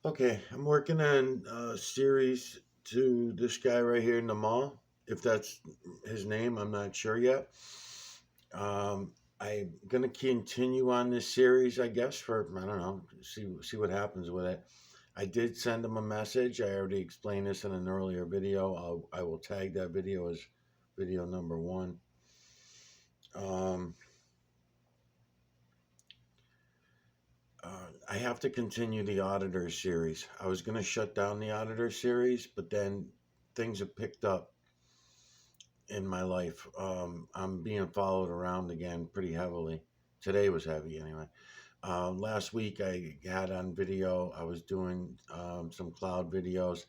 Okay, I'm working on a series to this guy right here, Namal. If that's his name, I'm not sure yet. I'm gonna continue on this series, I guess, for I don't know, see what happens with it. I did send him a message. I already explained this in an earlier video. I will tag that video as video number one. Um, I have to continue the Auditor series. I was going to shut down the Auditor series, but then things have picked up in my life. I'm being followed around again pretty heavily. Today was heavy anyway. Last week I had on video, I was doing some cloud videos,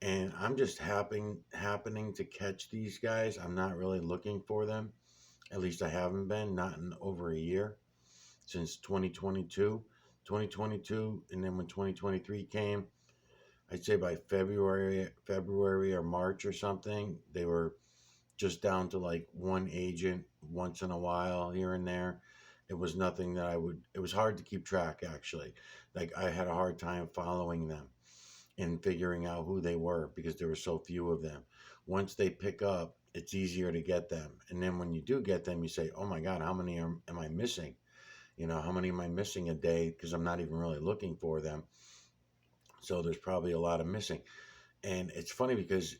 and I'm just happening to catch these guys. I'm not really looking for them. At least I haven't been, not in over a year, since 2022, and then when 2023 came, I'd say by February or March or something, they were just down to like one agent once in a while here and there. It was nothing that it was hard to keep track actually. Like I had a hard time following them and figuring out who they were because there were so few of them. Once they pick up, it's easier to get them. And then when you do get them, you say, oh my God, how many am I missing? How many am I missing a day? Because I'm not even really looking for them. So there's probably a lot of missing. And it's funny because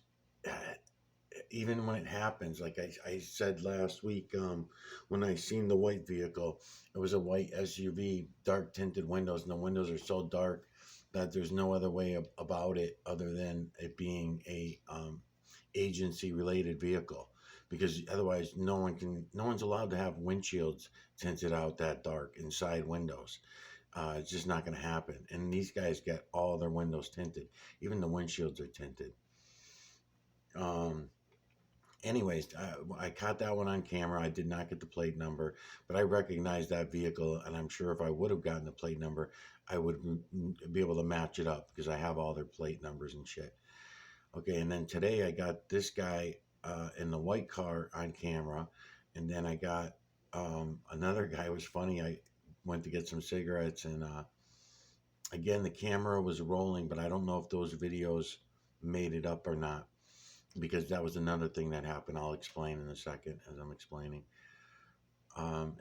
uh, even when it happens, like I said last week, when I seen the white vehicle, it was a white SUV, dark tinted windows, and the windows are so dark that there's no other way about it other than it being a agency related vehicle, because otherwise no one's allowed to have windshields tinted out that dark inside windows. It's just not going to happen. And these guys get all their windows tinted, even the windshields are tinted. um, Anyways, I caught that one on camera. I did not get the plate number, but I recognized that vehicle, and I'm sure if I would have gotten the plate number, I would be able to match it up because I have all their plate numbers and shit. Okay, and then today I got this guy in the white car on camera, and then I got another guy. It was funny. I went to get some cigarettes, and again the camera was rolling, but I don't know if those videos made it up or not, because that was another thing that happened. I'll explain in a second as I'm explaining.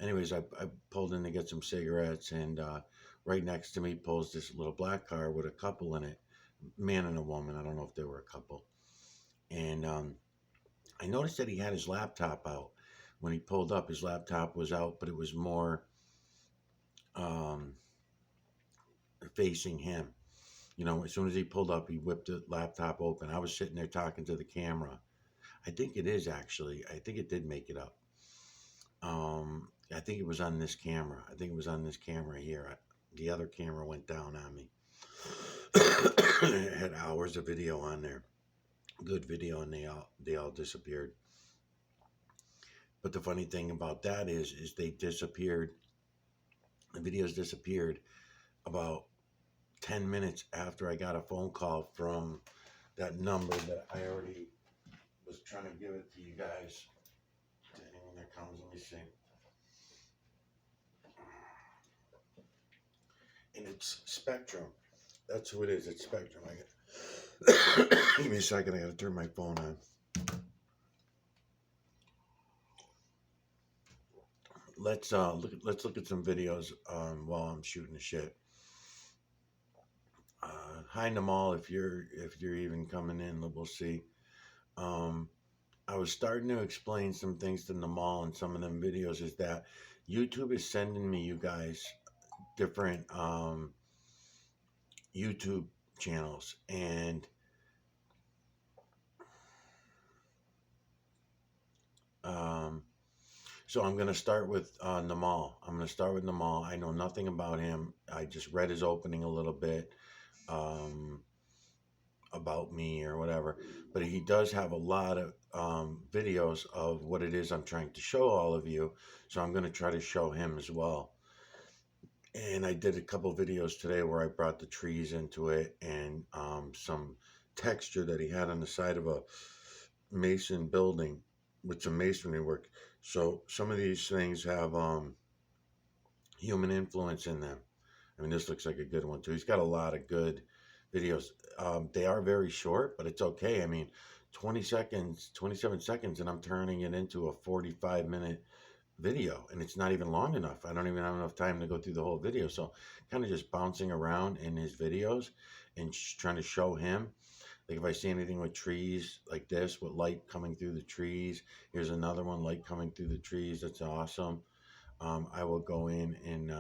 Anyways, I pulled in to get some cigarettes, and right next to me pulls this little black car with a couple in it, man and a woman. I don't know if they were a couple. And I noticed that he had his laptop out. When he pulled up, his laptop was out, but it was more um, facing him. As soon as he pulled up, he whipped the laptop open. I was sitting there talking to the camera. I think it is actually. I think it did make it up. I think it was on this camera. I think it was on this camera here. The other camera went down on me. It had hours of video on there, good video, and they all disappeared. But the funny thing about that is they disappeared. The videos disappeared about 10 minutes after I got a phone call from that number that I already was trying to give it to you guys. To anyone that comes, let me see. And it's Spectrum. That's who it is. It's Spectrum. Give me a second. I gotta turn my phone on. Let's look at some videos while I'm shooting the shit. Hi Namal, if you're even coming in, we'll see. Um, I was starting to explain some things to Namal in some of them videos. Is that YouTube is sending me, you guys, different YouTube channels, and um, so I'm going to start with Namal. I'm going to start with Namal. I know nothing about him. I just read his opening a little bit um, about me or whatever. But he does have a lot of videos of what it is I'm trying to show all of you. So I'm going to try to show him as well. And I did a couple videos today where I brought the trees into it, and some texture that he had on the side of a mason building with some masonry work. So some of these things have human influence in them. I mean, this looks like a good one too. He's got a lot of good videos. They are very short, but it's okay. I mean, 20 seconds, 27 seconds, and I'm turning it into a 45-minute video, and it's not even long enough. I don't even have enough time to go through the whole video. So, kind of just bouncing around in his videos and trying to show him. Like if I see anything with trees like this, with light coming through the trees, here's another one, light coming through the trees. That's awesome. I will go in and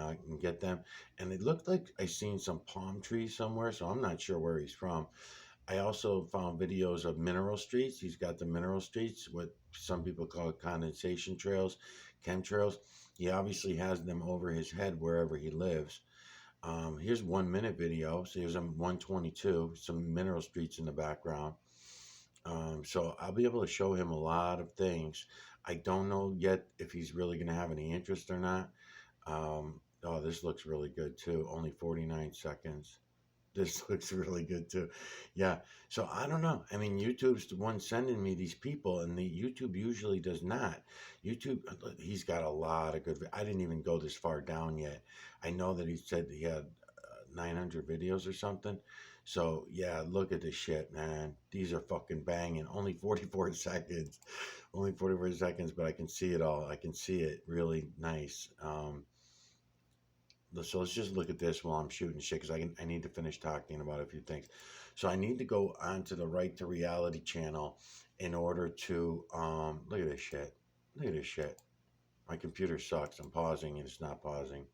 get them. And it looked like I seen some palm trees somewhere, so I'm not sure where he's from. I also found videos of mineral streets. He's got the mineral streets, what some people call condensation trails, chemtrails. He obviously has them over his head wherever he lives. Here's 1 minute video. So here's a 122, some mineral streets in the background. So I'll be able to show him a lot of things. I don't know yet if he's really going to have any interest or not. Oh, this looks really good too. Only 49 seconds. This looks really good too. Yeah. So I don't know. I mean, YouTube's the one sending me these people, and the YouTube usually does not. YouTube, he's got a lot of good. I didn't even go this far down yet. I know that he said he had 900 videos or something. So yeah, look at this shit, man. These are fucking banging. Only 44 seconds. Only 44 seconds, but I can see it all. I can see it really nice. So let's just look at this while I'm shooting shit, because I need to finish talking about a few things. So I need to go onto the Right to Reality channel in order to look at this shit. Look at this shit. My computer sucks. I'm pausing and it's not pausing.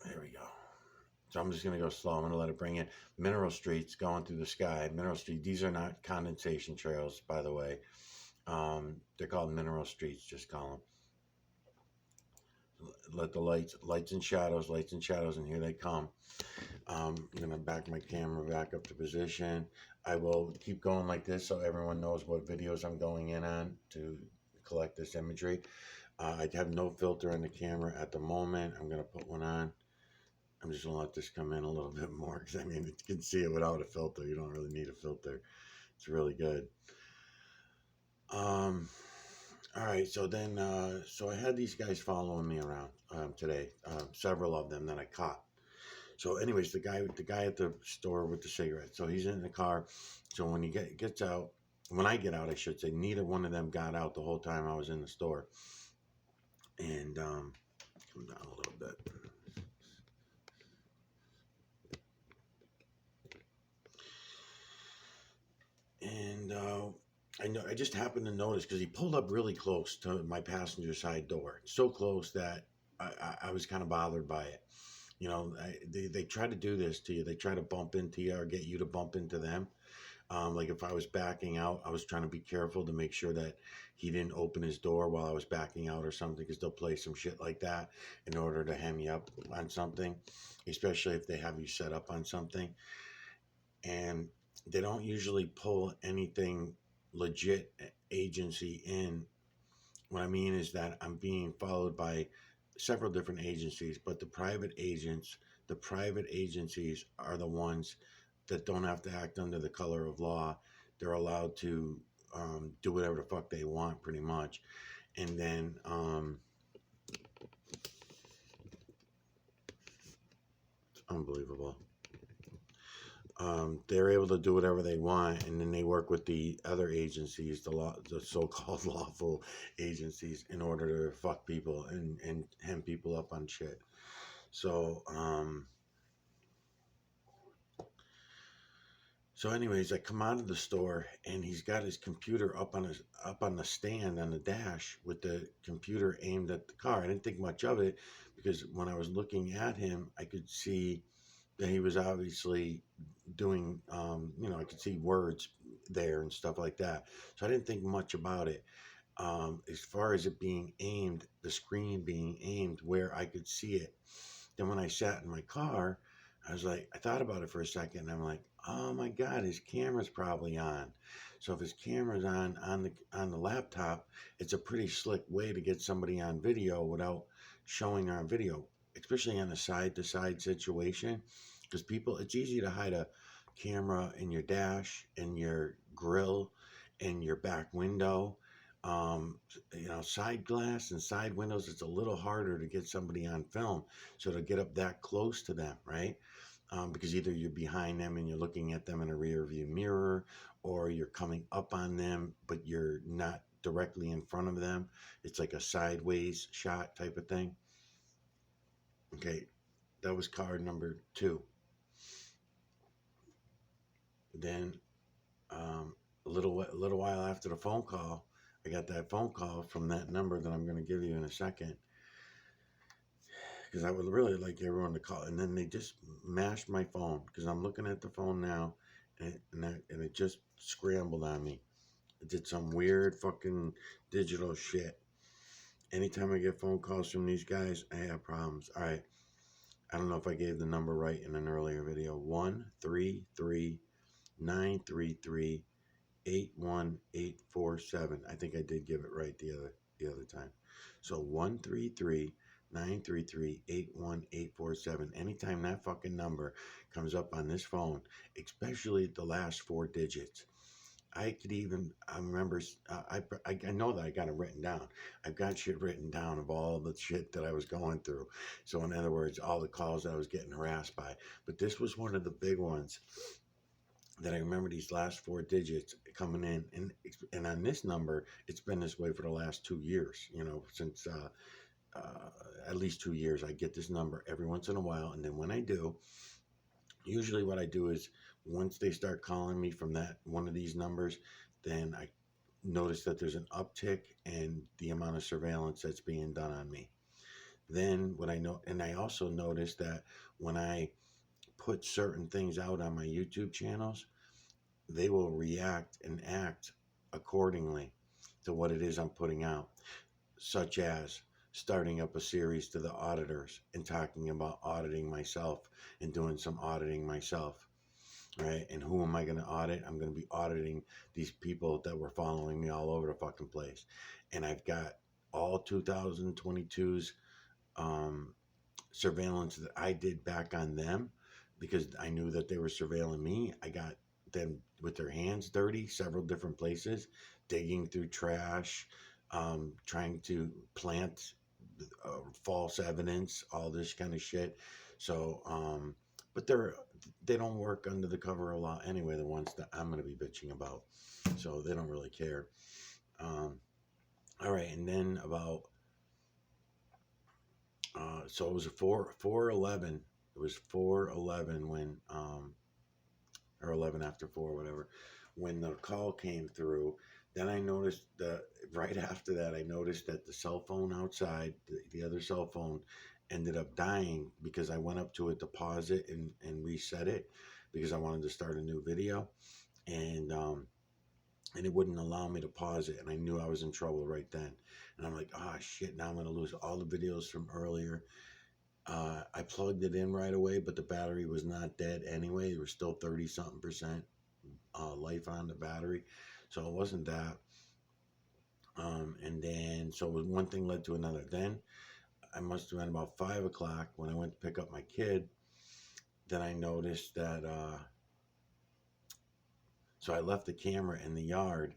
There we go. So I'm just gonna go slow. I'm gonna let it bring in mineral streets going through the sky. Mineral street. These are not condensation trails, by the way. They're called mineral streets. Just call them. Let the lights and shadows, and here they come. I'm gonna back my camera back up to position. I will keep going like this so everyone knows what videos I'm going in on to collect this imagery. I have no filter on the camera at the moment. I'm gonna put one on. I'm just gonna let this come in a little bit more, because I mean, you can see it without a filter. You don't really need a filter. It's really good. All right, so then, so I had these guys following me around today, several of them that I caught. So, anyways, the guy at the store with the cigarette. So he's in the car. So when he gets out, when I get out, I should say, neither one of them got out the whole time I was in the store. And come down a little bit. And I just happened to notice, because he pulled up really close to my passenger side door, so close that I was kind of bothered by it. You know, they try to do this to you. They try to bump into you or get you to bump into them. Like if I was backing out, I was trying to be careful to make sure that he didn't open his door while I was backing out or something, because they'll play some shit like that in order to hem you up on something, especially if they have you set up on something. And they don't usually pull anything legit agency in. What I mean is that I'm being followed by several different agencies, but the private agencies are the ones that don't have to act under the color of law. They're allowed to do whatever the fuck they want, pretty much. And then it's unbelievable. They're able to do whatever they want, and then they work with the other agencies, the so-called lawful agencies, in order to fuck people and hem people up on shit. So, anyways, I come out of the store, and he's got his computer up on the stand on the dash with the computer aimed at the car. I didn't think much of it, because when I was looking at him, I could see that he was obviously doing, I could see words there and stuff like that. So I didn't think much about it. As far as it being aimed, the screen being aimed where I could see it. Then when I sat in my car, I thought about it for a second, and I'm like, oh my God, his camera's probably on. So if his camera's on the laptop, it's a pretty slick way to get somebody on video without showing on video, especially on a side-to-side situation, because it's easy to hide a camera in your dash, in your grill, in your back window. um, side glass and side windows, it's a little harder to get somebody on film. So to get up that close to them, right? Because either you're behind them and you're looking at them in a rear view mirror, or you're coming up on them, but you're not directly in front of them. It's like a sideways shot type of thing. Okay, that was card number 2. Then a little while after the phone call, I got that phone call from that number that I'm going to give you in a second, because I would really like everyone to call. And then they just mashed my phone, because I'm looking at the phone now, and it just scrambled on me. It did some weird fucking digital shit. Anytime I get phone calls from these guys, I have problems. All right. I don't know if I gave the number right in an earlier video. 133-933-81847. I think I did give it right the other time. So 133-933-81847. Anytime that fucking number comes up on this phone, especially the last 4 digits, I remember, I know that I got it written down. I've got shit written down of all the shit that I was going through. So in other words, all the calls that I was getting harassed by. But this was one of the big ones that I remember, these last 4 digits coming in. And on this number, it's been this way for the last 2 years, since at least 2 years. I get this number every once in a while. And then when I do, usually what I do is, once they start calling me from that one of these numbers, then I notice that there's an uptick in the amount of surveillance that's being done on me. Then what I know, and I also notice that when I put certain things out on my YouTube channels, they will react and act accordingly to what it is I'm putting out, such as starting up a series to the auditors and talking about auditing myself and doing some auditing myself, right? And who am I going to audit? I'm going to be auditing these people that were following me all over the fucking place. And I've got all 2022's surveillance that I did back on them, because I knew that they were surveilling me. I got them with their hands dirty several different places, digging through trash, trying to plant false evidence, all this kind of shit. So, but they don't work under the cover a lot anyway, the ones that I'm going to be bitching about. So they don't really care. All right, and then about so it was a 4:11. It was 4:11 when or 11 after 4, whatever, when the call came through. Then I noticed right after that, I noticed that the cell phone outside, the other cell phone, ended up dying, because I went up to it to pause it and reset it, because I wanted to start a new video, and it wouldn't allow me to pause it, and I knew I was in trouble right then. And I'm like, oh shit, now I'm going to lose all the videos from earlier. I plugged it in right away, but the battery was not dead anyway. There was still 30 something percent life on the battery, so it wasn't that. And then, so one thing led to another. Then I must have been about 5 o'clock when I went to pick up my kid. Then I noticed that, so I left the camera in the yard,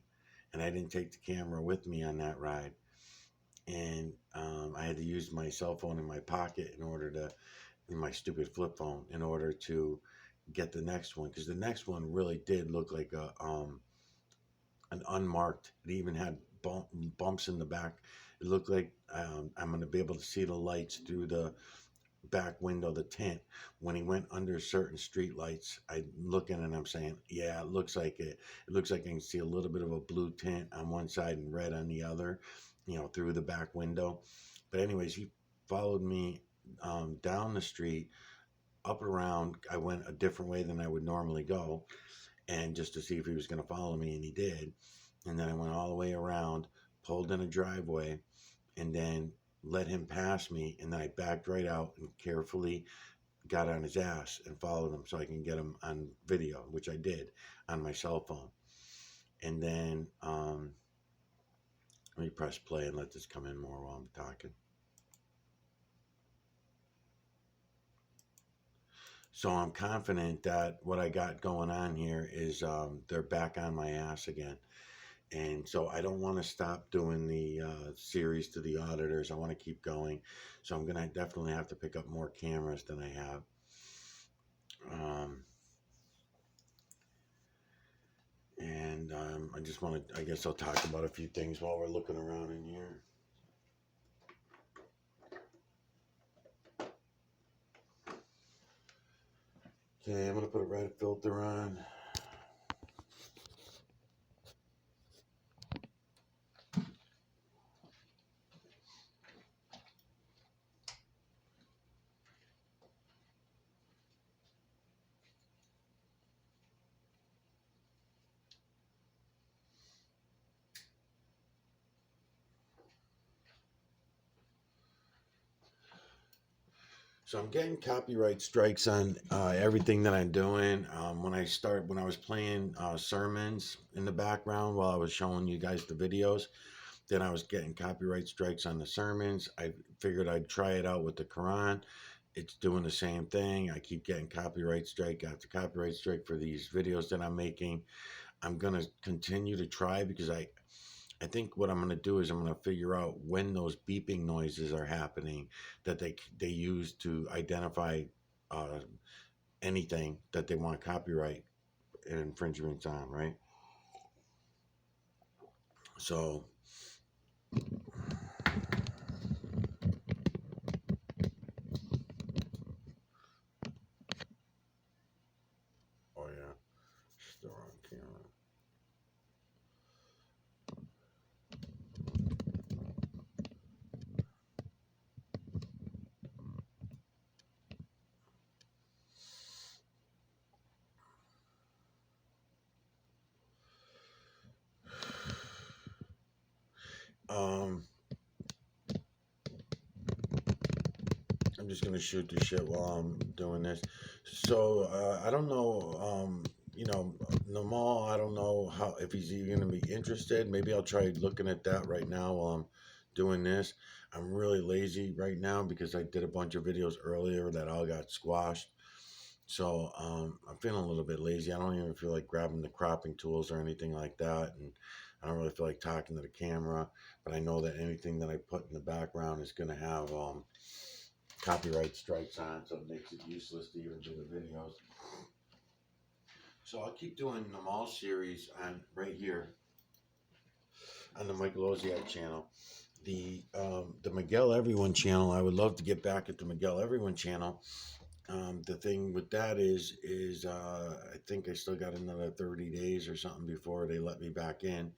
and I didn't take the camera with me on that ride. And I had to use my cell phone in my pocket in my stupid flip phone, in order to get the next one, because the next one really did look like an unmarked. It even had bumps in the back. It looked like I'm going to be able to see the lights through the back window, the tint. When he went under certain street lights, I'm looking and I'm saying, yeah, it looks like it. It looks like I can see a little bit of a blue tint on one side and red on the other, through the back window. But anyways, he followed me down the street, up around. I went a different way than I would normally go, and just to see if he was going to follow me, and he did. And then I went all the way around, pulled in a driveway, and then let him pass me, and then I backed right out and carefully got on his ass and followed him so I can get him on video, which I did on my cell phone. And then let me press play and let this come in more while I'm talking. So I'm confident that what I got going on here is they're back on my ass again. And so I don't want to stop doing the series to the auditors. I want to keep going. So I'm going to definitely have to pick up more cameras than I have. Um, and I just want to, I guess I'll talk about a few things while we're looking around in here. Okay, I'm going to put a red filter on. So I'm getting copyright strikes on everything that I'm doing. When I was playing sermons in the background while I was showing you guys the videos, then I was getting copyright strikes on the sermons. I figured I'd try it out with the Quran. It's doing the same thing. I keep getting copyright strike after copyright strike for these videos that I'm making. I'm gonna continue to try because I think what I'm going to do is I'm going to figure out when those beeping noises are happening that they use to identify uh, anything that they want copyright infringements on, right? So, oh yeah, still on camera. Um, I'm just gonna shoot the shit while I'm doing this. So I don't know. You know, Namal. I don't know how if he's even gonna be interested. Maybe I'll try looking at that right now while I'm doing this. I'm really lazy right now because I did a bunch of videos earlier that all got squashed. So I'm feeling a little bit lazy. I don't even feel like grabbing the cropping tools or anything like that, and I don't really feel like talking to the camera. But I know that anything that I put in the background is gonna have copyright strikes on, so it makes it useless to even do the videos. So I'll keep doing the Mall series on right here on the Michael Oziak channel. The Miguel Everyone channel, I would love to get back at the Miguel Everyone channel. The thing with that is I think I still got another 30 days or something before they let me back in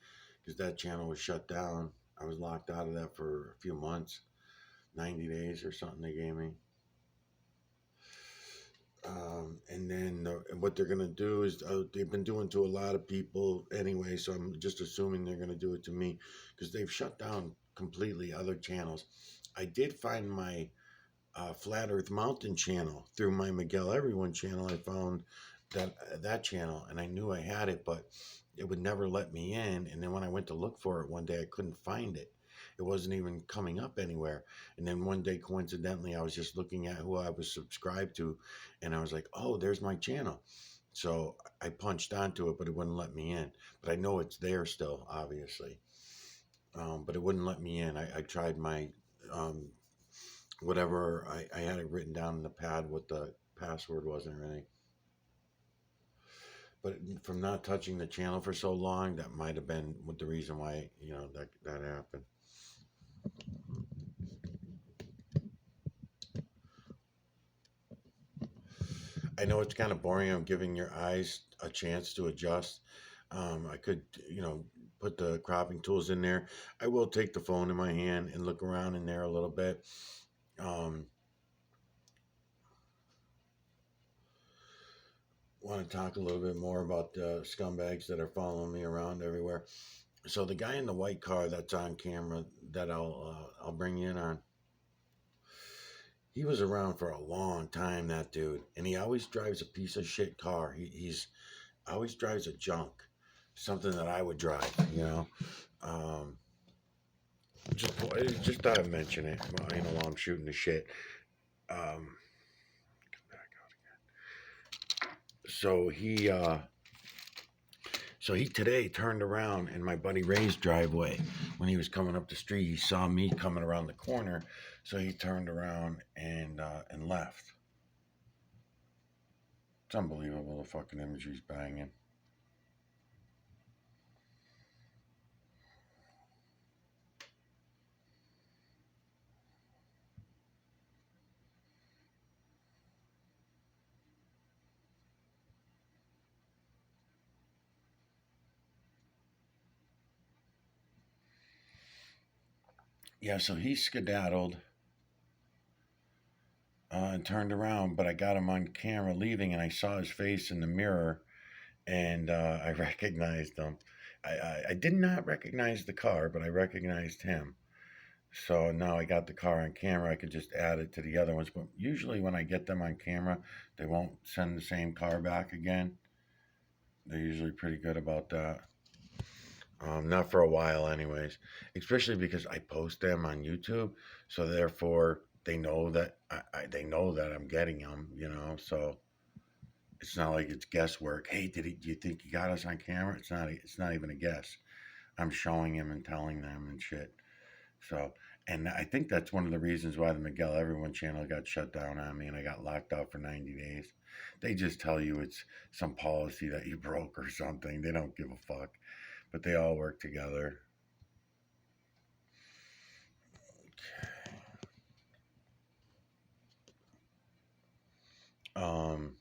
because that channel was shut down. I was locked out of that for a few months, 90 days or something they gave me. And then what they're going to do is they've been doing to a lot of people anyway, so I'm just assuming they're going to do it to me because they've shut down completely other channels. I did find my Flat Earth Mountain channel through my Miguel Everyone channel. I found that channel and I knew I had it, but it would never let me in. And then when I went to look for it one day, I couldn't find it. It wasn't even coming up anywhere. And then one day, coincidentally, I was just looking at who I was subscribed to, and I was like, "Oh, there's my channel." So I punched onto it, but it wouldn't let me in. But I know it's there still, obviously. But it wouldn't let me in. I tried my um, whatever I had it written down in the pad what the password was and everything. But from not touching the channel for so long, that might have been the reason why that happened. I know it's kind of boring. I'm giving your eyes a chance to adjust. I could, put the cropping tools in there. I will take the phone in my hand and look around in there a little bit. Um, Want to talk a little bit more about the scumbags that are following me around everywhere. So the guy in the white car that's on camera that I'll bring you in on. He was around for a long time, that dude, and he always drives a piece of shit car. He's always drives a junk, something that I would drive. Um, just thought I'd mention it. While I'm shooting the shit. Um, so So he today turned around in my buddy Ray's driveway when he was coming up the street. He saw me coming around the corner, so he turned around and left. It's unbelievable the fucking imagery's banging. Yeah, so he skedaddled and turned around, but I got him on camera leaving, and I saw his face in the mirror, and I recognized him. I did not recognize the car, but I recognized him. So now I got the car on camera. I could just add it to the other ones. But usually when I get them on camera, they won't send the same car back again. They're usually pretty good about that. Not for a while, anyways. Especially because I post them on YouTube, so therefore they know that they know that I'm getting them. So it's not like it's guesswork. Hey, do you think you got us on camera? It's not. It's not even a guess. I'm showing him and telling them and shit. So, and I think that's one of the reasons why the Miguel Everyone channel got shut down on me and I got locked out for 90 days. They just tell you it's some policy that you broke or something. They don't give a fuck, but they all work together. Um,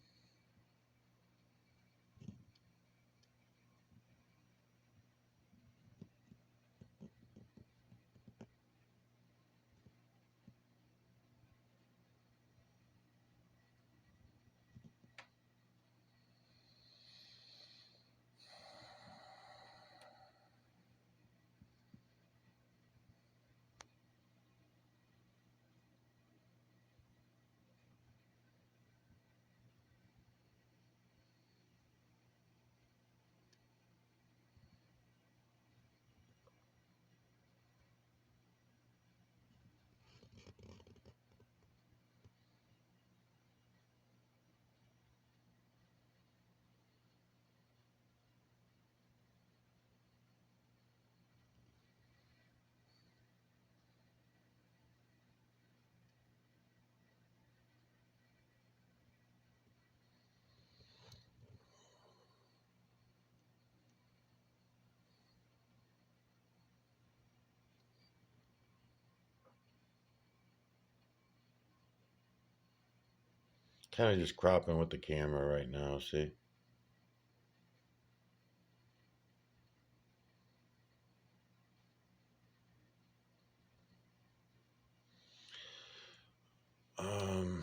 Kind of just cropping with the camera right now. See. Um,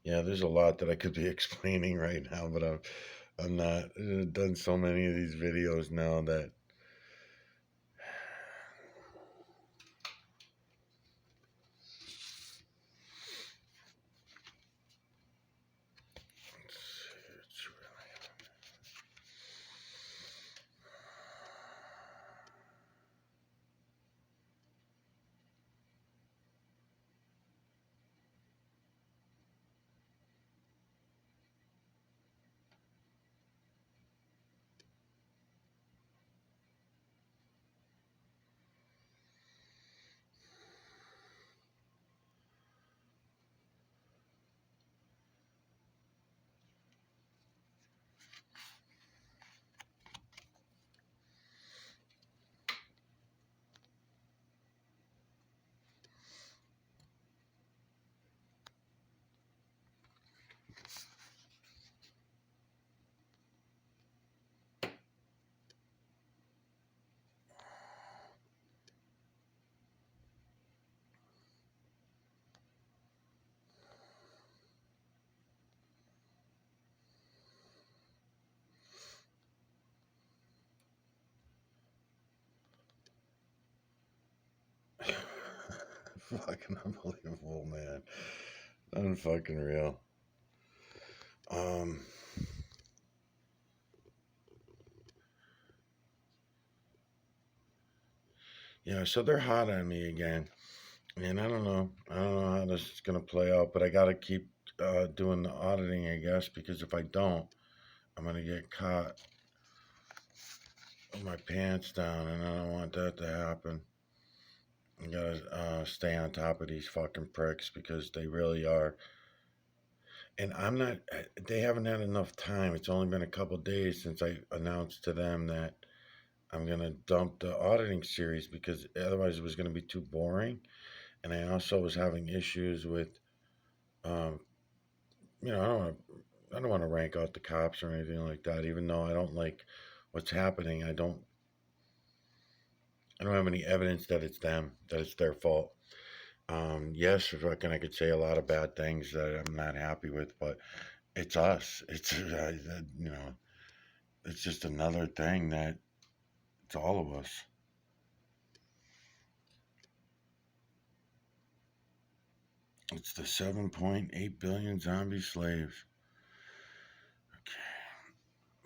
yeah, there's a lot that I could be explaining right now, but I'm not. I've done so many of these videos now that it's fucking unbelievable, man. Unfucking real. Um, Yeah, so they're hot on me again, and I don't know. I don't know how this is gonna play out, but I gotta keep doing the auditing, I guess, because if I don't, I'm gonna get caught with my pants down, and I don't want that to happen. I gotta stay on top of these fucking pricks because they really are. And I'm not. They haven't had enough time. It's only been a couple days since I announced to them that I'm gonna dump the auditing series because otherwise it was gonna be too boring. And I also was having issues with, um, I don't want to. I don't want to rank out the cops or anything like that. Even though I don't like what's happening, I don't. I don't have any evidence that it's them, that it's their fault. Yes, fucking, I could say a lot of bad things that I'm not happy with, but it's us. It's it's just another thing that it's all of us. It's the 7.8 billion zombie slaves.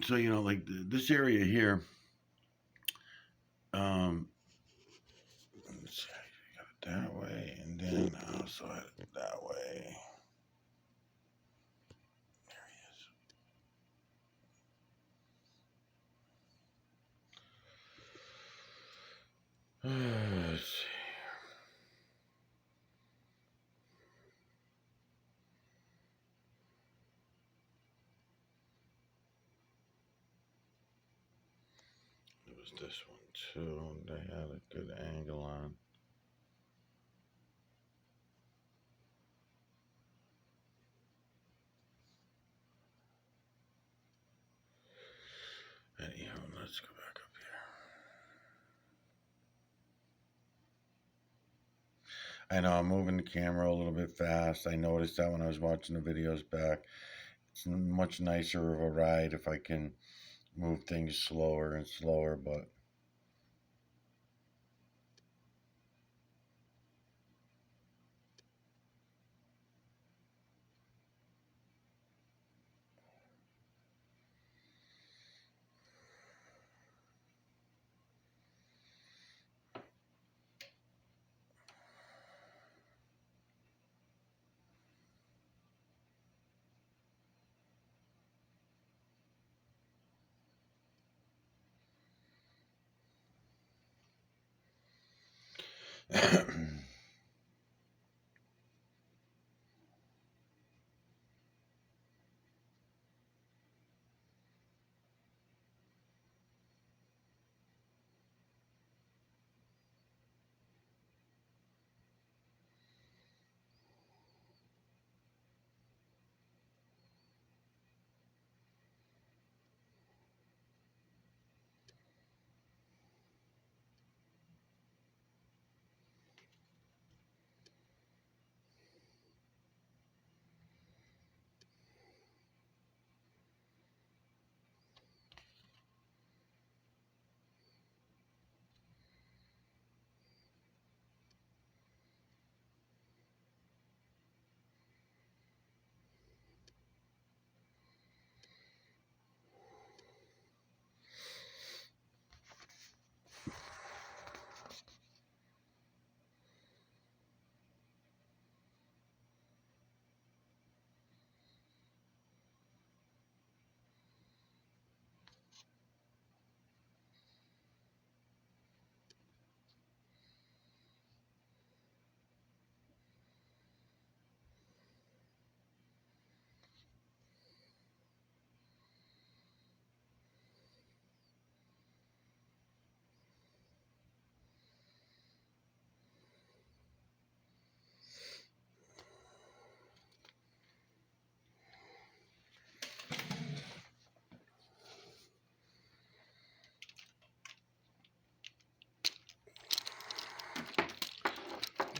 So like this area here. Um, let's see, I got it that way, and then I also had it that way. There he is. Let's see. It was this one too. They had a good angle on. Anyhow, let's go back up here. I know I'm moving the camera a little bit fast. I noticed that when I was watching the videos back. It's much nicer of a ride if I can move things slower and slower, but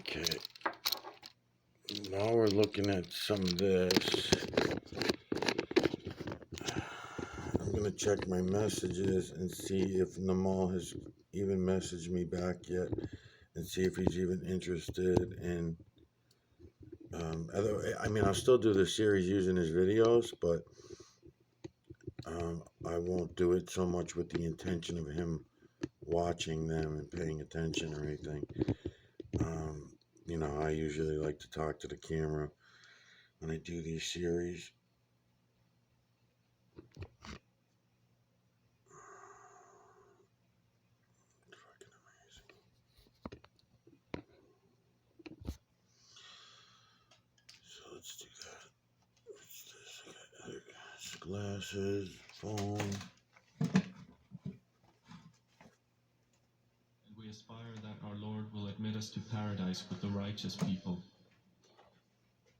okay. Now we're looking at some of this. I'm gonna check my messages and see if Namal has even messaged me back yet, and see if he's even interested in. I mean, I'll still do the series using his videos, but I won't do it so much with the intention of him watching them and paying attention or anything. I usually like to talk to the camera when I do these series. Fucking amazing. So let's do that. What's this? Glasses, phone. And we aspire that our Lord will admit us to paradise with the righteous people.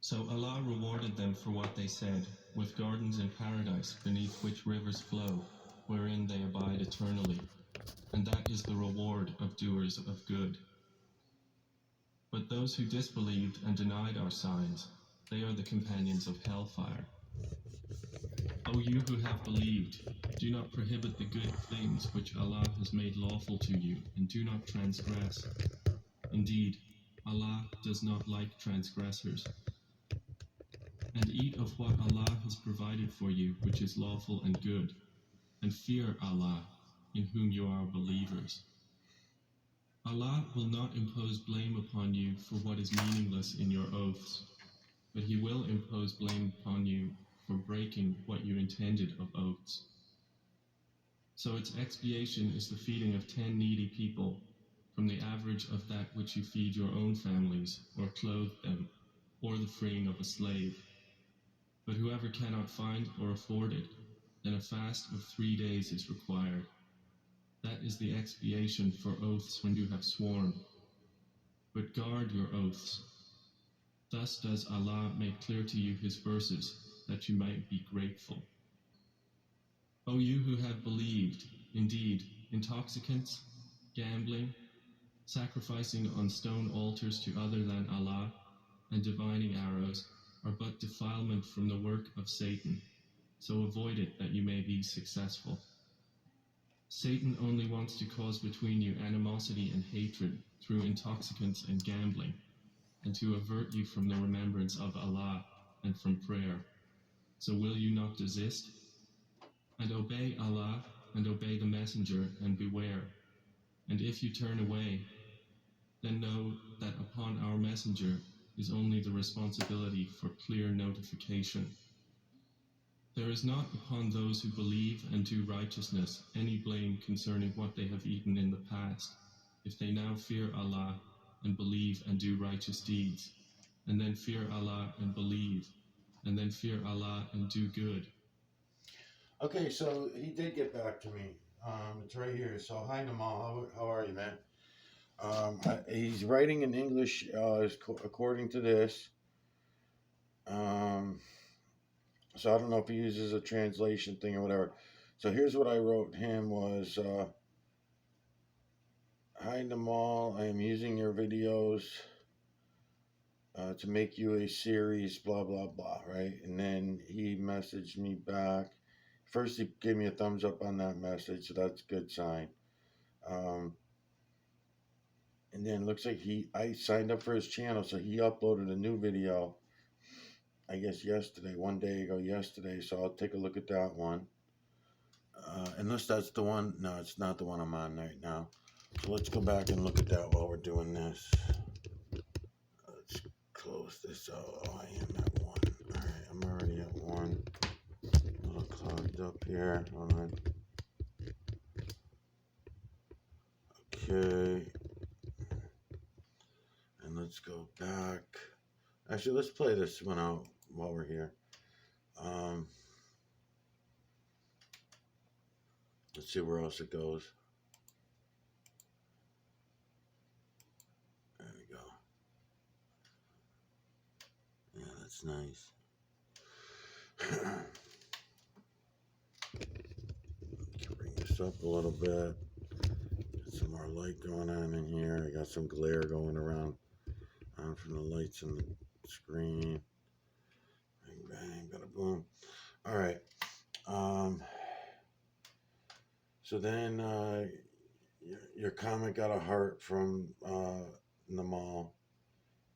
So Allah rewarded them for what they said, with gardens in paradise beneath which rivers flow, wherein they abide eternally. And that is the reward of doers of good. But those who disbelieved and denied our signs, they are the companions of hellfire. O you who have believed, do not prohibit the good things which Allah has made lawful to you, and do not transgress. Indeed, Allah does not like transgressors. And eat of what Allah has provided for you, which is lawful and good, and fear Allah, in whom you are believers. Allah will not impose blame upon you for what is meaningless in your oaths, but He will impose blame upon you for breaking what you intended of oaths. So its expiation is the feeding of 10 needy people, from the average of that which you feed your own families, or clothe them, or the freeing of a slave. But whoever cannot find or afford it, then a fast of 3 days is required. That is the expiation for oaths when you have sworn. But guard your oaths. Thus does Allah make clear to you His verses, that you might be grateful. O you who have believed, indeed, intoxicants, gambling, sacrificing on stone altars to other than Allah, and divining arrows, are but defilement from the work of Satan, so avoid it that you may be successful. Satan only wants to cause between you animosity and hatred through intoxicants and gambling, and to avert you from the remembrance of Allah and from prayer. So will you not desist? And obey Allah and obey the Messenger and beware. And if you turn away, then know that upon our Messenger is only the responsibility for clear notification. There is not upon those who believe and do righteousness any blame concerning what they have eaten in the past, if they now fear Allah and believe and do righteous deeds, and then fear Allah and believe, and then fear Allah and do good. Okay, so he did get back to me. It's right here. So, hi, Namal. How are you, man? He's writing in English, according to this. So I don't know if he uses a translation thing or whatever. So here's what I wrote him was, hi, Namal. I am using your videos to make you a series, blah, blah, blah, right? And then he messaged me back. First, he gave me a thumbs up on that message, so that's a good sign. And then it looks like I signed up for his channel, so he uploaded a new video, I guess yesterday, one day ago yesterday, so I'll take a look at that one. Unless that's the one, no, it's not the one I'm on right now. So let's go back and look at that while we're doing this. Let's close this out. Oh, I am at 1. Alright, I'm already at 1. A little clogged up here. Hold on. Okay. And let's go back. Actually, let's play this one out while we're here. Let's see where else it goes. There we go. Yeah, that's nice. Bring this up a little bit. Get some more light going on in here. I got some glare going around from the lights in the screen. Bang, bang, bada boom. All right. So then your comment got a heart from Namal,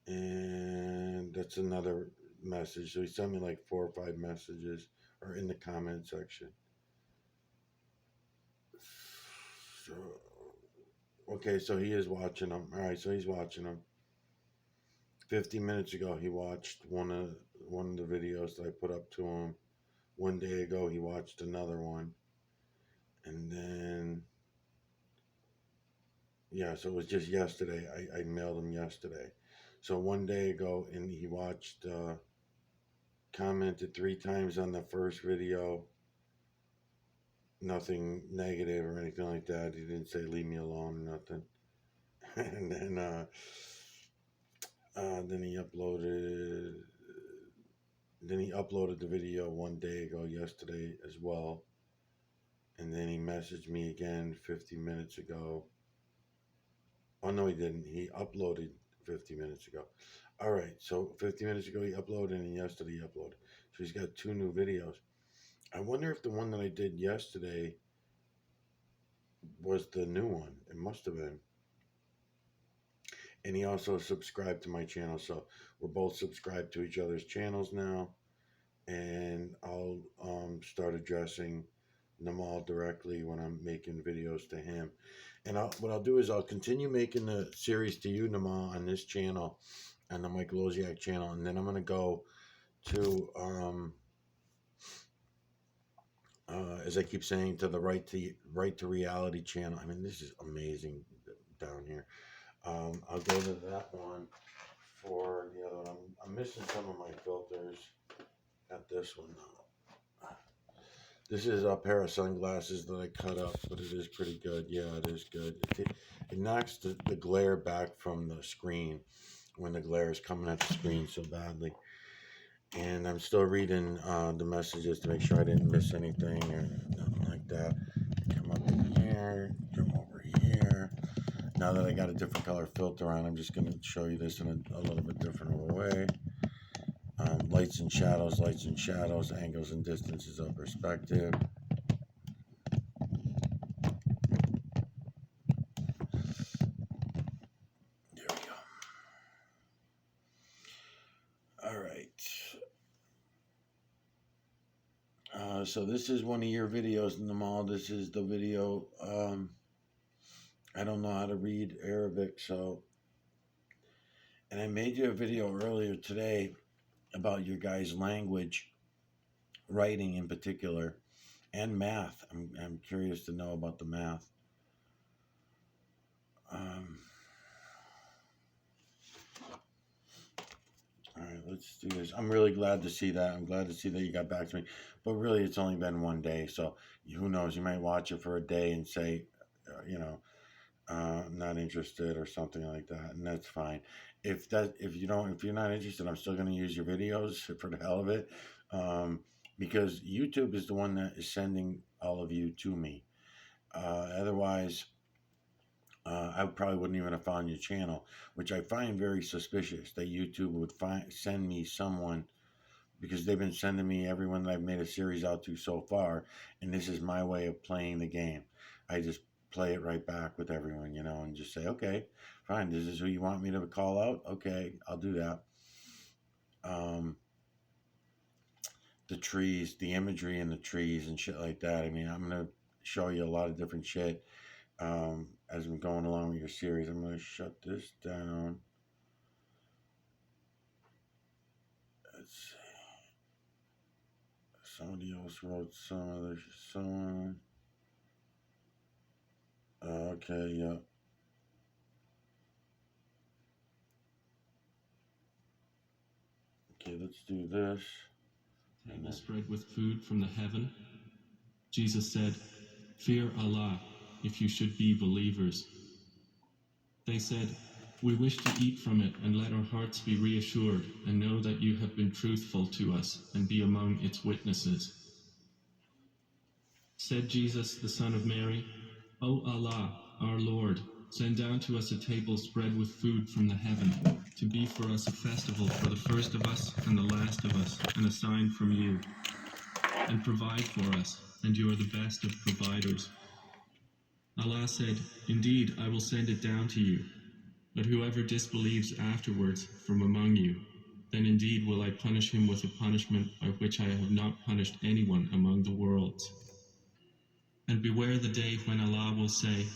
and that's another message. So he sent me like 4 or 5 messages, or in the comment section. So Okay, so he is watching them. All right, so he's watching them. 50 minutes ago, he watched one of the videos that I put up to him. One day ago, he watched another one, and then yeah, so it was just yesterday. I mailed him yesterday. So one day ago, and he watched, commented 3 times on the first video. Nothing negative or anything like that. He didn't say leave me alone or nothing. And then he uploaded. Then he uploaded the video one day ago, yesterday as well. And then he messaged me again 50 minutes ago. Oh, no, he didn't. He uploaded 50 minutes ago. All right, so 50 minutes ago he uploaded, and yesterday he uploaded. So he's got 2 new videos. I wonder if the one that I did yesterday was the new one. It must have been. And he also subscribed to my channel, so we're both subscribed to each other's channels now. And I'll start addressing Namal directly when I'm making videos to him. And what I'll do is I'll continue making the series to you, Namal, on this channel, on the Mike Loziak channel, and then I'm gonna go to as I keep saying, to the Right to Reality channel. I mean, this is amazing down here. I'll go to that one for the other one. I'm missing some of my filters. Got this one though. This is a pair of sunglasses that I cut up, but it is pretty good. Yeah, it is good. It knocks the glare back from the screen when the glare is coming at the screen so badly. And I'm still reading the messages to make sure I didn't miss anything or nothing like that. Come up in here, come over here. Now that I got a different color filter on, I'm just going to show you this in a little bit different of a way. Lights and shadows, angles and distances of perspective. There we go. All right. So this is one of your videos, Namal. This is the video. I don't know how to read Arabic, so. And I made you a video earlier today about your guys' language, writing in particular, and math. I'm curious to know about the math. All right, let's do this. I'm really glad to see that. I'm glad to see that you got back to me. But really, it's only been one day, so who knows? You might watch it for a day and say, I'm not interested or something like that, and that's fine. If you're not interested, I'm still going to use your videos for the hell of it, because YouTube is the one that is sending all of you to me. Otherwise, I probably wouldn't even have found your channel, which I find very suspicious that YouTube would send me someone, because they've been sending me everyone that I've made a series out to so far, and this is my way of playing the game. I just play it right back with everyone, and just say, okay, fine, this is who you want me to call out? Okay, I'll do that. The trees, the imagery in the trees and shit like that. I mean, I'm going to show you a lot of different shit as we're going along with your series. I'm going to shut this down. Let's see. Somebody else wrote some other song. Okay, yeah. Okay, let's do this. Table spread with food from the heaven. Jesus said, "Fear Allah, if you should be believers." They said, "We wish to eat from it and let our hearts be reassured and know that you have been truthful to us and be among its witnesses." Said Jesus, the son of Mary, "O Allah, our Lord, send down to us a table spread with food from the heaven, to be for us a festival for the first of us and the last of us, and a sign from you. And provide for us, and you are the best of providers." Allah said, "Indeed, I will send it down to you. But whoever disbelieves afterwards from among you, then indeed will I punish him with a punishment by which I have not punished anyone among the worlds. And beware the day when Allah will say,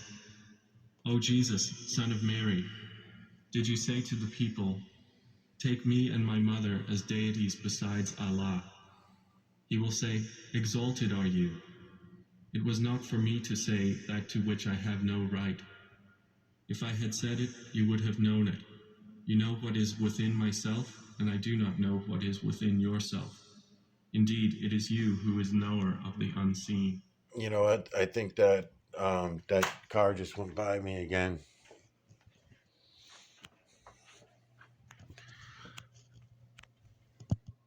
O Jesus, Son of Mary, did you say to the people, 'Take me and my mother as deities besides Allah'? He will say, 'Exalted are you. It was not for me to say that to which I have no right. If I had said it, you would have known it. You know what is within myself, and I do not know what is within yourself. Indeed, it is you who is knower of the unseen.'" You know what? I think that that car just went by me again.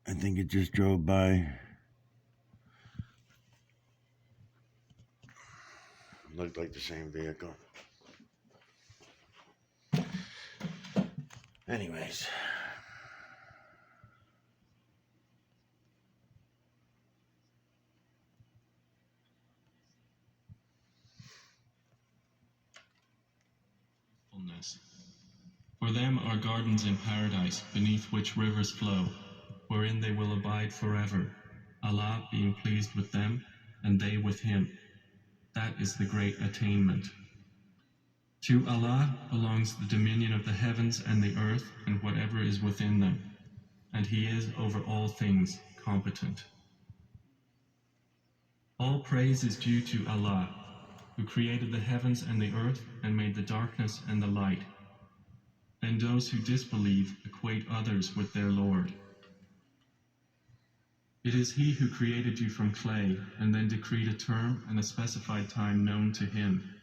I think it just drove by. Looked like the same vehicle. Anyways. For them are gardens in paradise, beneath which rivers flow, wherein they will abide forever, Allah being pleased with them, and they with him. That is the great attainment. To Allah belongs the dominion of the heavens and the earth and whatever is within them, and He is over all things competent. All praise is due to Allah, who created the heavens and the earth and made the darkness and the light. And those who disbelieve equate others with their Lord. It is He who created you from clay and then decreed a term and a specified time known to Him.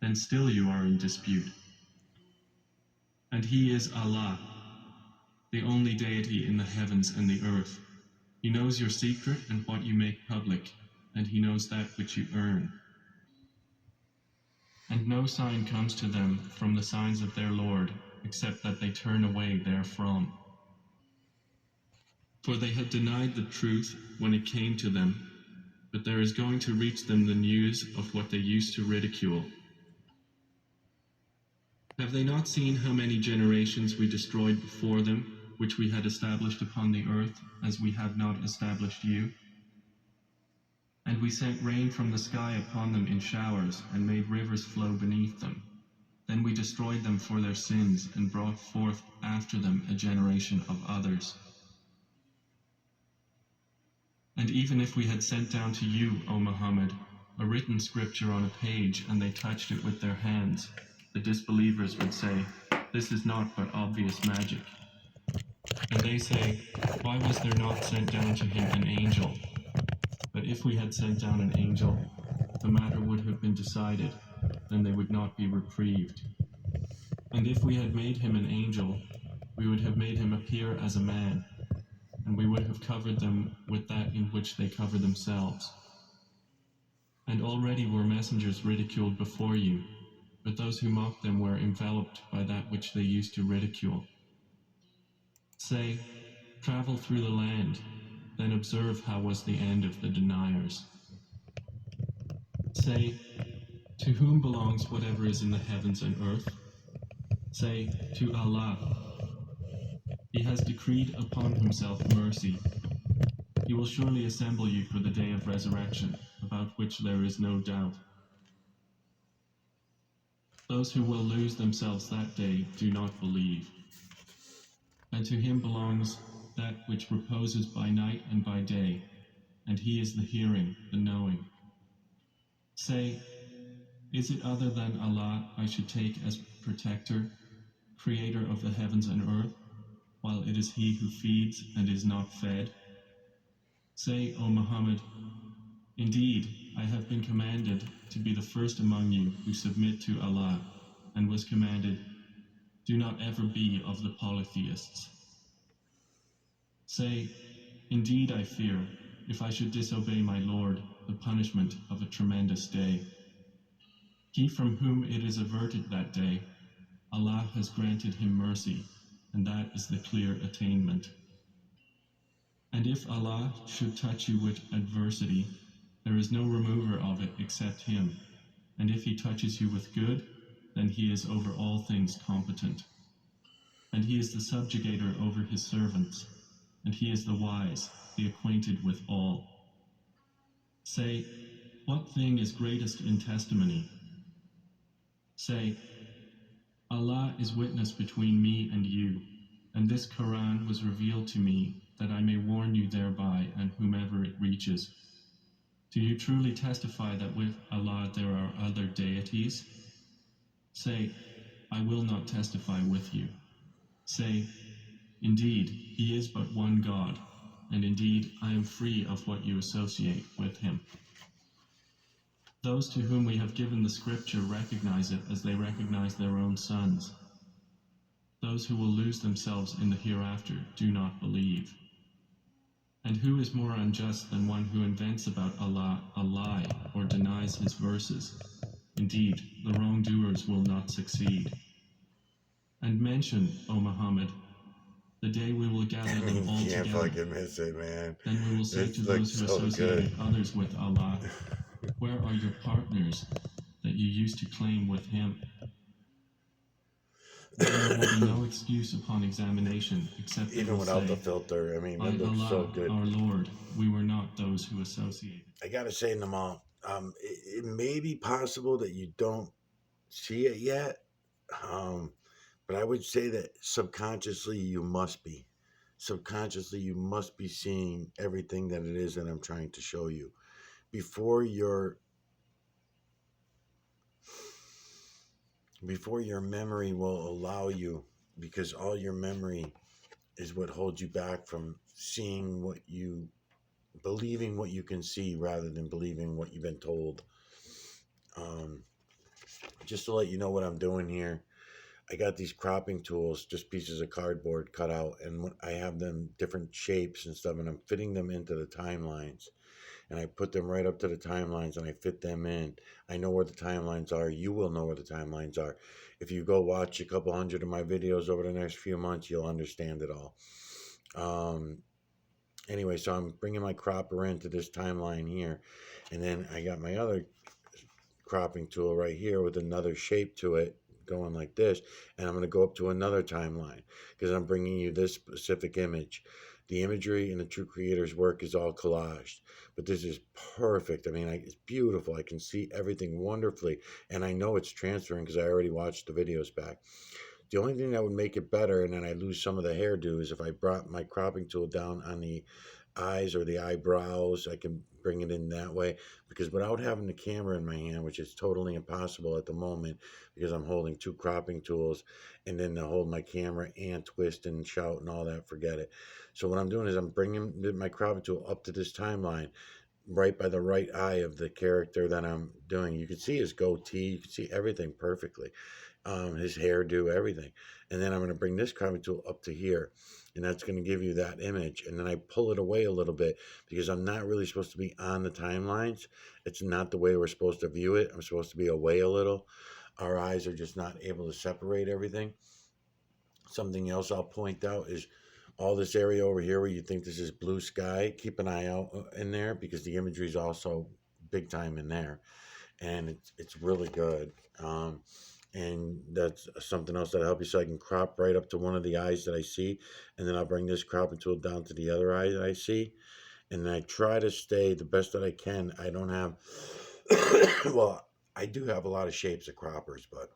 Then still you are in dispute. And He is Allah, the only deity in the heavens and the earth. He knows your secret and what you make public, and He knows that which you earn. And no sign comes to them from the signs of their Lord, except that they turn away therefrom. For they had denied the truth when it came to them, but there is going to reach them the news of what they used to ridicule. Have they not seen how many generations we destroyed before them, which we had established upon the earth, as we have not established you? And we sent rain from the sky upon them in showers, and made rivers flow beneath them. Then we destroyed them for their sins, and brought forth after them a generation of others. And even if we had sent down to you, O Muhammad, a written scripture on a page, and they touched it with their hands, the disbelievers would say, "This is naught but obvious magic." And they say, "Why was there not sent down to him an angel?" But if we had sent down an angel, the matter would have been decided, then they would not be reprieved. And if we had made him an angel, we would have made him appear as a man, and we would have covered them with that in which they cover themselves. And already were messengers ridiculed before you, but those who mocked them were enveloped by that which they used to ridicule. Say, travel through the land, then observe how was the end of the deniers. Say, to whom belongs whatever is in the heavens and earth? Say, to Allah. He has decreed upon himself mercy. He will surely assemble you for the day of resurrection, about which there is no doubt. Those who will lose themselves that day do not believe. And to him belongs that which reposes by night and by day, and he is the hearing, the knowing. Say, is it other than Allah I should take as protector, creator of the heavens and earth, while it is he who feeds and is not fed? Say, O Muhammad, indeed, I have been commanded to be the first among you who submit to Allah, and was commanded, do not ever be of the polytheists. Say, indeed I fear, if I should disobey my Lord, the punishment of a tremendous day. He from whom it is averted that day, Allah has granted him mercy, and that is the clear attainment. And if Allah should touch you with adversity, there is no remover of it except him, and if he touches you with good, then he is over all things competent. And he is the subjugator over his servants, and he is the wise, the acquainted with all. Say, what thing is greatest in testimony? Say, Allah is witness between me and you, and this Quran was revealed to me that I may warn you thereby and whomever it reaches. Do you truly testify that with Allah there are other deities? Say, I will not testify with you. Say, indeed, He is but one God, and indeed I am free of what you associate with Him. Those to whom we have given the scripture recognize it as they recognize their own sons. Those who will lose themselves in the hereafter do not believe. And who is more unjust than one who invents about Allah a lie or denies His verses? Indeed, the wrongdoers will not succeed. And mention, O Muhammad, the day we will gather them You all can't together. fucking miss it, man. Then we will say It's to like those who so associated good. others with Allah, where are your partners that you used to claim with Him? Then there will be no excuse upon examination, except they Even will without the say, filter, I mean, by it looks so Allah, good. our Lord, we were not those who associated. I gotta say, Namal, it may be possible that you don't see it yet, but I would say that subconsciously you must be. Subconsciously, you must be seeing everything that it is that I'm trying to show you. Before your memory will allow you, because all your memory is what holds you back from seeing believing what you can see rather than believing what you've been told. Um, just to let you know what I'm doing here, I got these cropping tools, just pieces of cardboard cut out, and I have them different shapes and stuff, and I'm fitting them into the timelines. And I put them right up to the timelines and I fit them in. I know where the timelines are. You will know where the timelines are. If you go watch a couple hundred of my videos over the next few months, you'll understand it all. Anyway, so I'm bringing my cropper into this timeline here. And then I got my other cropping tool right here with another shape to it going like this, and I'm going to go up to another timeline because I'm bringing you this specific image. The imagery in the True Creator's work is all collaged, but this is perfect. I mean, it's beautiful. I can see everything wonderfully, and I know it's transferring because I already watched the videos back. The only thing that would make it better, and then I lose some of the hairdo, is if I brought my cropping tool down on the eyes or the eyebrows. I can bring it in that way, because without having the camera in my hand, which is totally impossible at the moment because I'm holding two cropping tools, and then to hold my camera and twist and shout and all that, forget it. So what I'm doing is I'm bringing my cropping tool up to this timeline right by the right eye of the character that I'm doing. You can see his goatee, you can see everything perfectly, his hairdo, everything. And then I'm going to bring this cropping tool up to here, and that's going to give you that image. And then I pull it away a little bit because I'm not really supposed to be on the timelines. It's not the way we're supposed to view it. I'm supposed to be away a little. Our eyes are just not able to separate everything. Something else I'll point out is all this area over here where you think this is blue sky. Keep an eye out in there because the imagery is also big time in there, and it's really good. And that's something else that'll help you. So I can crop right up to one of the eyes that I see, and then I'll bring this cropping tool down to the other eye that I see, and then I try to stay the best that I can. I don't have, well, I do have a lot of shapes of croppers, but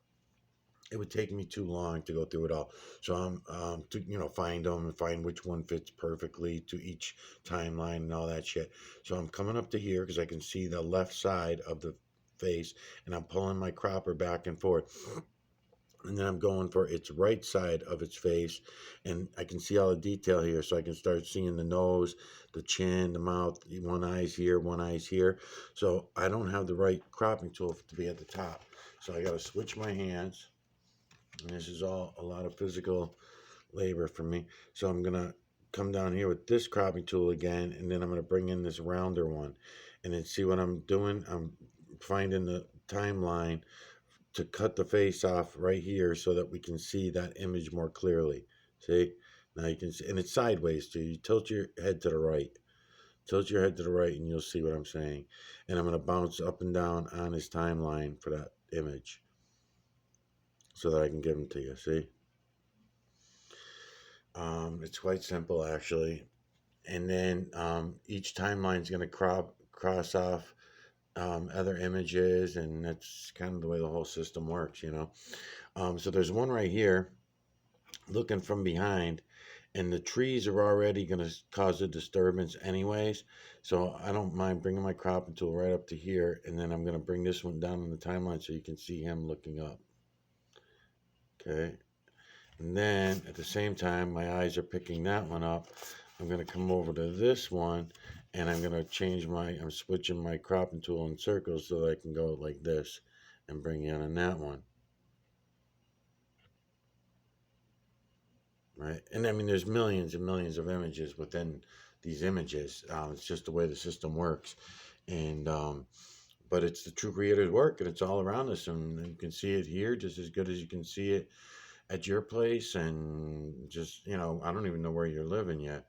it would take me too long to go through it all. So I'm to find them and find which one fits perfectly to each timeline and all that shit. So I'm coming up to here because I can see the left side of the face, and I'm pulling my cropper back and forth. And then I'm going for its right side of its face, and I can see all the detail here, so I can start seeing the nose, the chin, the mouth, one eye's here, one eye's here. So I don't have the right cropping tool to be at the top. So I got to switch my hands. And this is all a lot of physical labor for me. So I'm going to come down here with this cropping tool again, and then I'm going to bring in this rounder one. And then see what I'm doing? I'm finding the timeline to cut the face off right here so that we can see that image more clearly. See? Now you can see, and it's sideways too. You tilt your head to the right. Tilt your head to the right and you'll see what I'm saying. And I'm going to bounce up and down on his timeline for that image so that I can give them to you. See? It's quite simple actually. And then each timeline is going to cross off other images, and that's kind of the way the whole system works, you know. So there's one right here looking from behind, and the trees are already going to cause a disturbance anyways. So I don't mind bringing my cropping tool right up to here, and then I'm going to bring this one down on the timeline so you can see him looking up. Okay. And then at the same time, my eyes are picking that one up. I'm going to come over to this one, and I'm going to I'm switching my cropping tool in circles so that I can go like this and bring in on that one. Right. And I mean, there's millions and millions of images within these images. It's just the way the system works. And, but it's the true creator's work, and it's all around us. And you can see it here just as good as you can see it at your place. And just, you know, I don't even know where you're living yet.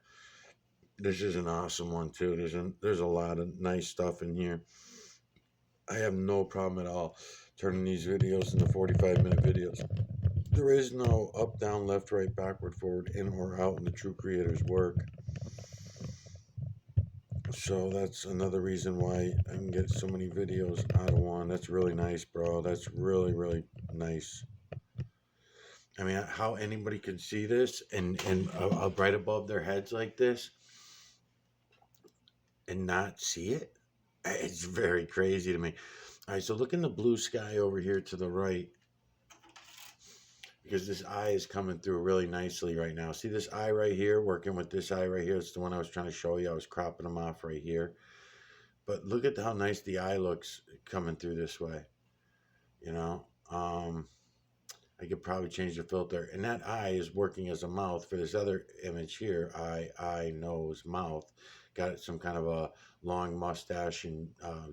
This is an awesome one too. There's a lot of nice stuff in here. I have no problem at all turning these videos into 45-minute videos. There is no up, down, left, right, backward, forward, in or out in the true creator's work. So that's another reason why I can get so many videos out of one. That's really nice, bro. That's really, really nice. I mean, how anybody can see this and right above their heads like this and not see it, it's very crazy to me. All right, so look in the blue sky over here to the right, because this eye is coming through really nicely right now. See this eye right here, working with this eye right here? It's the one I was trying to show you. I was cropping them off right here. But look at how nice the eye looks coming through this way. You know, I could probably change the filter. And that eye is working as a mouth for this other image here. Eye, nose, mouth. Got some kind of a long mustache and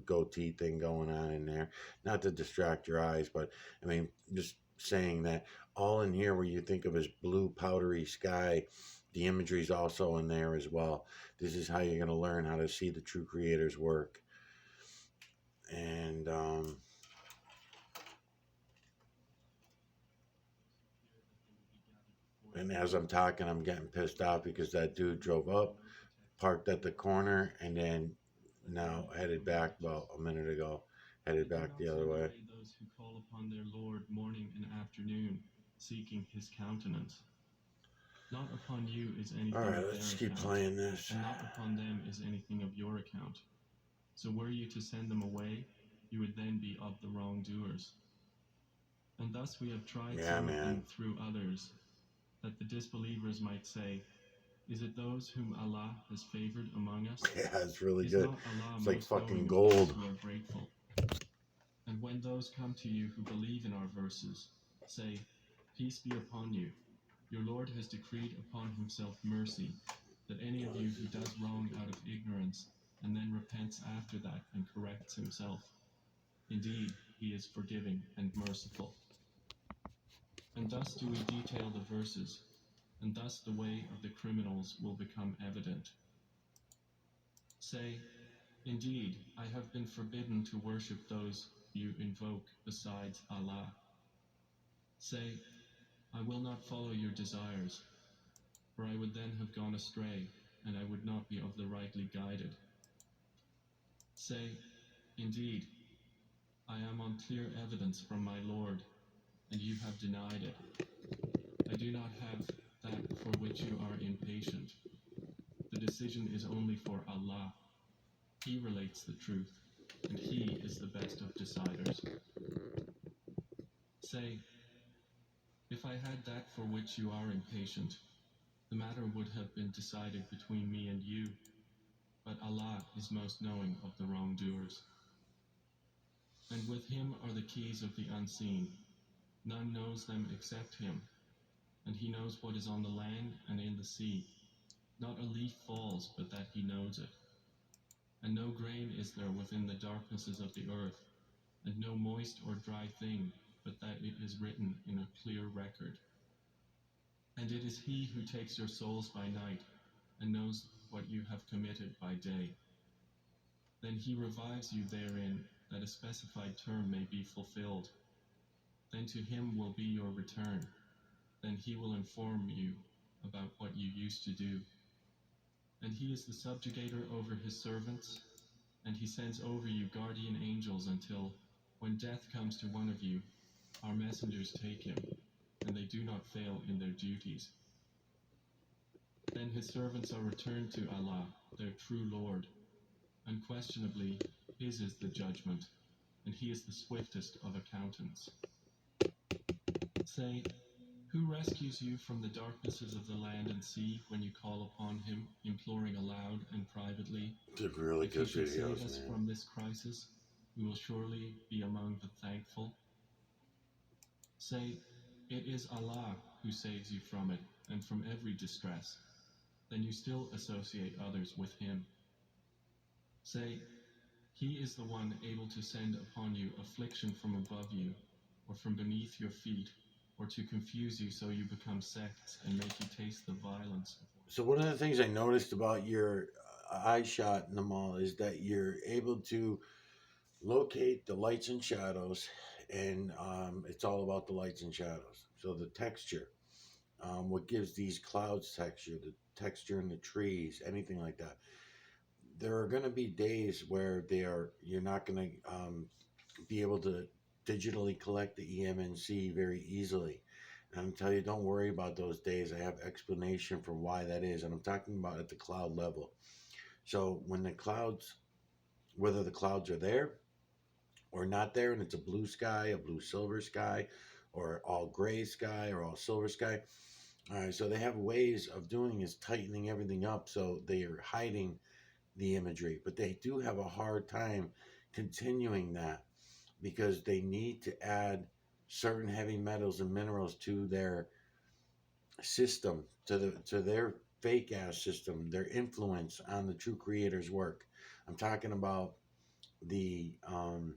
goatee thing going on in there. Not to distract your eyes, but I mean, just saying that all in here where you think of as blue, powdery sky, the imagery is also in there as well. This is how you're going to learn how to see the true creator's work. And as I'm talking, I'm getting pissed off because that dude drove up, parked at the corner, and then now headed back about a minute ago, headed back the other way. Those who call upon their Lord morning and afternoon, seeking his countenance. Not upon you is All anything right, of let's their keep account, playing this. and not upon them is anything of your account. So were you to send them away, you would then be of the wrongdoers. And thus we have tried Yeah, some of man. them through others, that the disbelievers might say, is it those whom Allah has favored among us? Yeah, it's really Is good. not Allah It's like most fucking knowing of those gold. who are grateful? And when those come to you who believe in our verses, say, peace be upon you. Your Lord has decreed upon himself mercy, that any of you who does wrong out of ignorance, and then repents after that and corrects himself, indeed, he is forgiving and merciful. And thus do we detail the verses, and thus the way of the criminals will become evident. Say, indeed, I have been forbidden to worship those you invoke besides Allah. Say, I will not follow your desires, for I would then have gone astray, and I would not be of the rightly guided. Say, indeed, I am on clear evidence from my Lord, and you have denied it. I do not have that for which you are impatient. The decision is only for Allah. He relates the truth, and He is the best of deciders. Say, if I had that for which you are impatient, the matter would have been decided between me and you, but Allah is most knowing of the wrongdoers. And with Him are the keys of the unseen. None knows them except Him, and He knows what is on the land and in the sea. Not a leaf falls but that He knows it. And no grain is there within the darknesses of the earth, and no moist or dry thing, but that it is written in a clear record. And it is He who takes your souls by night, and knows what you have committed by day. Then He revives you therein, that a specified term may be fulfilled. Then to Him will be your return. Then He will inform you about what you used to do. And He is the subjugator over His servants, and he sends over you guardian angels until, when death comes to one of you, our messengers take him, and they do not fail in their duties. Then his servants are returned to Allah, their true Lord. Unquestionably, his is the judgment, and he is the swiftest of accountants. Say, who rescues you from the darknesses of the land and sea when you call upon him, imploring aloud and privately? They're really If he good should videos, save us man. from this crisis, we will surely be among the thankful. Say, it is Allah who saves you from it and from every distress. Then you still associate others with him. Say, he is the one able to send upon you affliction from above you, or from beneath your feet, or to confuse you so you become sects and make you taste the violence of So one of the things I noticed about your eye shot, Namal, is that you're able to locate the lights and shadows, and it's all about the lights and shadows. So the texture, what gives these clouds texture, the texture in the trees, anything like that. There are going to be days where you're not going to be able to digitally collect the EMNC very easily. And I'm telling you, don't worry about those days. I have explanation for why that is, and I'm talking about at the cloud level. So when the clouds, whether the clouds are there or not there, and it's a blue sky, a blue silver sky, or all gray sky, or all silver sky. All right, so they have ways of doing is tightening everything up so they are hiding the imagery, but they do have a hard time continuing that because they need to add certain heavy metals and minerals to their system, to their fake ass system, their influence on the true creator's work. I'm talking about the um,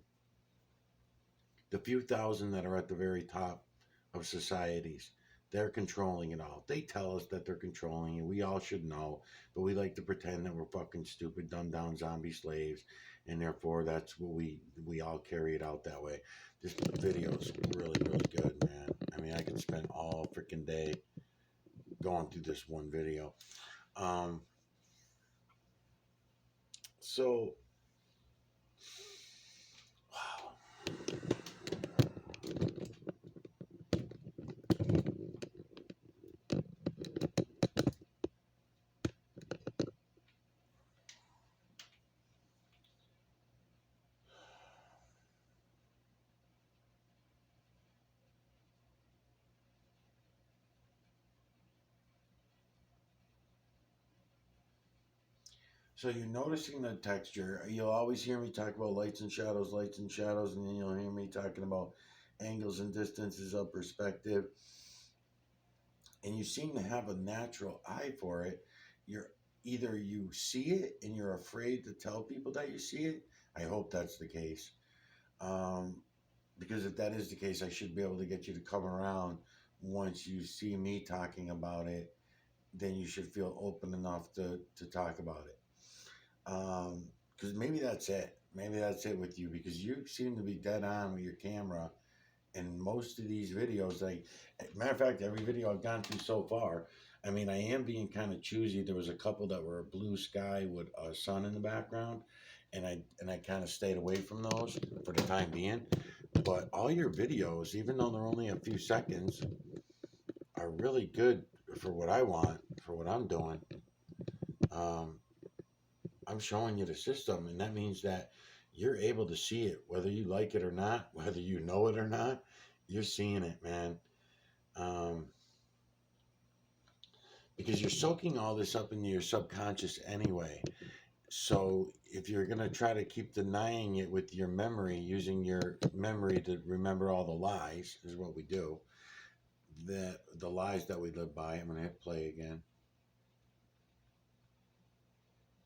the few thousand that are at the very top of societies. They're controlling it all. They tell us that they're controlling it. We all should know, but we like to pretend that we're fucking stupid, dumbed down zombie slaves, and therefore that's what we all carry it out that way. This video is really really good, man. I mean, I could spend all freaking day going through this one video. Um, so wow. So you're noticing the texture. You'll always hear me talk about lights and shadows, and then you'll hear me talking about angles and distances of perspective. And you seem to have a natural eye for it. You're either you see it and you're afraid to tell people that you see it. I hope that's the case. Um, because if that is the case, I should be able to get you to come around once you see me talking about it. Then you should feel open enough to talk about it. Because maybe that's it. Maybe that's it with you because you seem to be dead on with your camera. And most of these videos, like, matter of fact, every video I've gone through so far, I mean, I am being kind of choosy. There was a couple that were a blue sky with a sun in the background, and I kind of stayed away from those for the time being. But all your videos, even though they're only a few seconds, are really good for what I want, for what I'm doing. Um, I'm showing you the system, and that means that you're able to see it, whether you like it or not, whether you know it or not. You're seeing it, man. Um, because you're soaking all this up into your subconscious anyway. So if you're gonna try to keep denying it with your memory, using your memory to remember all the lies, is what we do. The lies that we live by. I'm gonna hit play again.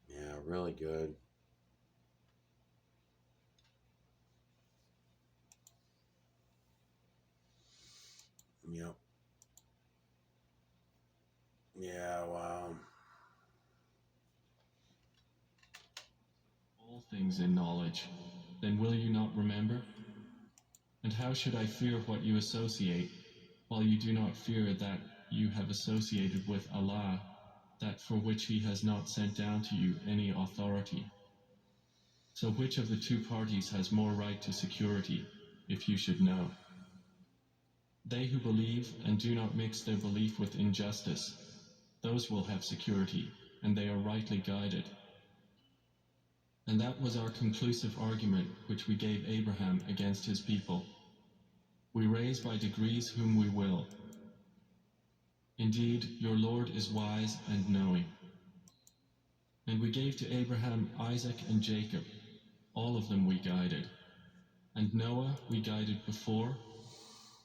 Yeah, really good. Yep. Yeah. Wow. all things in knowledge. Then will you not remember? And how should I fear what you associate, while you do not fear that you have associated with Allah, that for which He has not sent down to you any authority? So which of the two parties has more right to security, if you should know? They who believe and do not mix their belief with injustice, those will have security, and they are rightly guided. And that was our conclusive argument which we gave Abraham against his people. We raise by degrees whom we will. Indeed, your Lord is wise and knowing. And we gave to Abraham Isaac and Jacob, all of them we guided. And Noah we guided before,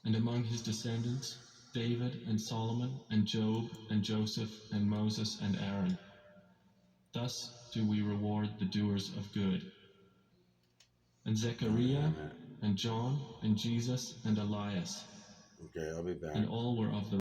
and among his descendants, David and Solomon and Job and Joseph and Moses and Aaron. Thus do we reward the doers of good. And Zechariah and John and Jesus and Elias. Okay, I'll be back. And all were of the